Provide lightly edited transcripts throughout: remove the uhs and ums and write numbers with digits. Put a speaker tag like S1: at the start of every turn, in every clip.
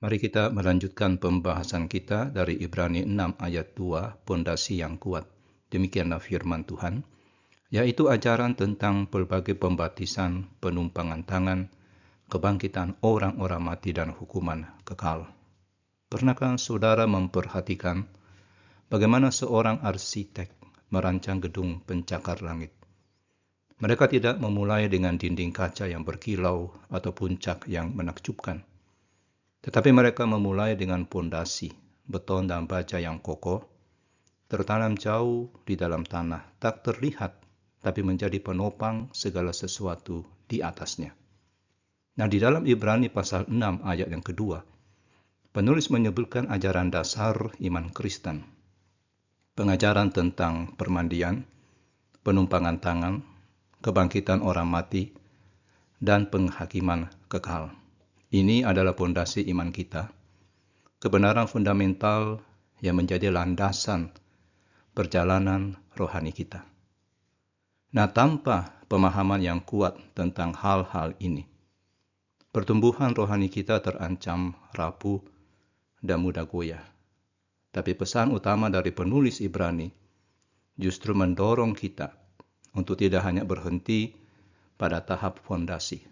S1: Mari kita melanjutkan pembahasan kita dari Ibrani 6 ayat 2, pondasi yang kuat. Demikianlah firman Tuhan, yaitu ajaran tentang pelbagai pembaptisan, penumpangan tangan, kebangkitan orang-orang mati dan hukuman kekal. Pernahkah saudara memperhatikan bagaimana seorang arsitek merancang gedung pencakar langit? Mereka tidak memulai dengan dinding kaca yang berkilau atau puncak yang menakjubkan. Tetapi mereka memulai dengan pondasi, beton dan baja yang kokoh, tertanam jauh di dalam tanah, tak terlihat, tapi menjadi penopang segala sesuatu di atasnya. Nah, di dalam Ibrani pasal 6 ayat yang kedua, penulis menyebutkan ajaran dasar iman Kristen. Pengajaran tentang permandian, penumpangan tangan, kebangkitan orang mati, dan penghakiman kekal. Ini adalah pondasi iman kita, kebenaran fundamental yang menjadi landasan perjalanan rohani kita. Nah, tanpa pemahaman yang kuat tentang hal-hal ini, pertumbuhan rohani kita terancam rapuh dan mudah goyah. Tapi pesan utama dari penulis Ibrani justru mendorong kita untuk tidak hanya berhenti pada tahap fondasi.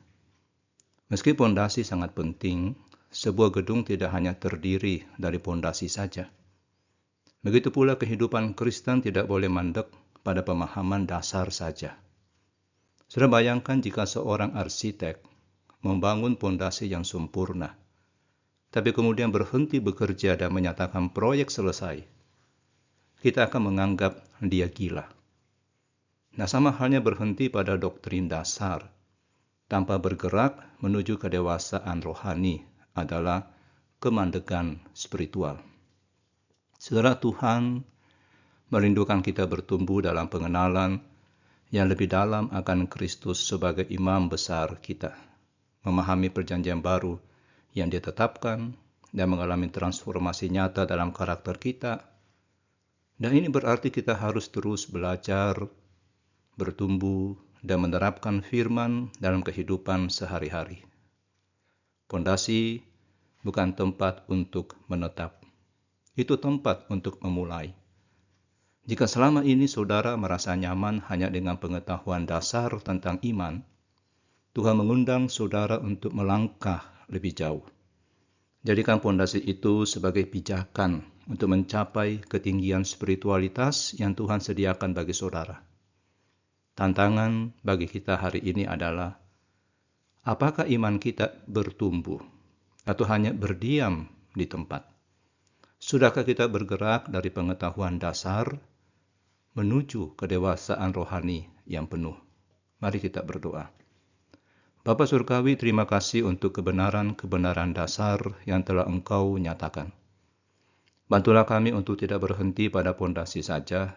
S1: Meski pondasi sangat penting, sebuah gedung tidak hanya terdiri dari pondasi saja. Begitu pula kehidupan Kristen tidak boleh mandek pada pemahaman dasar saja. Sudah bayangkan jika seorang arsitek membangun pondasi yang sempurna, tapi kemudian berhenti bekerja dan menyatakan proyek selesai, kita akan menganggap dia gila. Nah, sama halnya berhenti pada doktrin dasar, tanpa bergerak menuju kedewasaan rohani adalah kemandekan spiritual. Saudara, Tuhan merindukan kita bertumbuh dalam pengenalan yang lebih dalam akan Kristus sebagai imam besar kita, memahami perjanjian baru yang ditetapkan dan mengalami transformasi nyata dalam karakter kita. Dan ini berarti kita harus terus belajar, bertumbuh, dan menerapkan firman dalam kehidupan sehari-hari. Pondasi bukan tempat untuk menetap. Itu tempat untuk memulai. Jika selama ini saudara merasa nyaman hanya dengan pengetahuan dasar tentang iman, Tuhan mengundang saudara untuk melangkah lebih jauh. Jadikan pondasi itu sebagai pijakan untuk mencapai ketinggian spiritualitas yang Tuhan sediakan bagi saudara. Tantangan bagi kita hari ini adalah, apakah iman kita bertumbuh atau hanya berdiam di tempat? Sudahkah kita bergerak dari pengetahuan dasar menuju kedewasaan rohani yang penuh? Mari kita berdoa. Bapa Surgawi, terima kasih untuk kebenaran-kebenaran dasar yang telah Engkau nyatakan. Bantulah kami untuk tidak berhenti pada pondasi saja,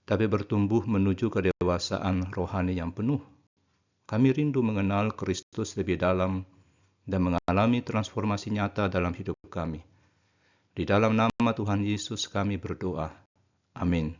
S1: tapi bertumbuh menuju kedewasaan rohani yang penuh. Kami rindu mengenal Kristus lebih dalam dan mengalami transformasi nyata dalam hidup kami. Di dalam nama Tuhan Yesus kami berdoa. Amin.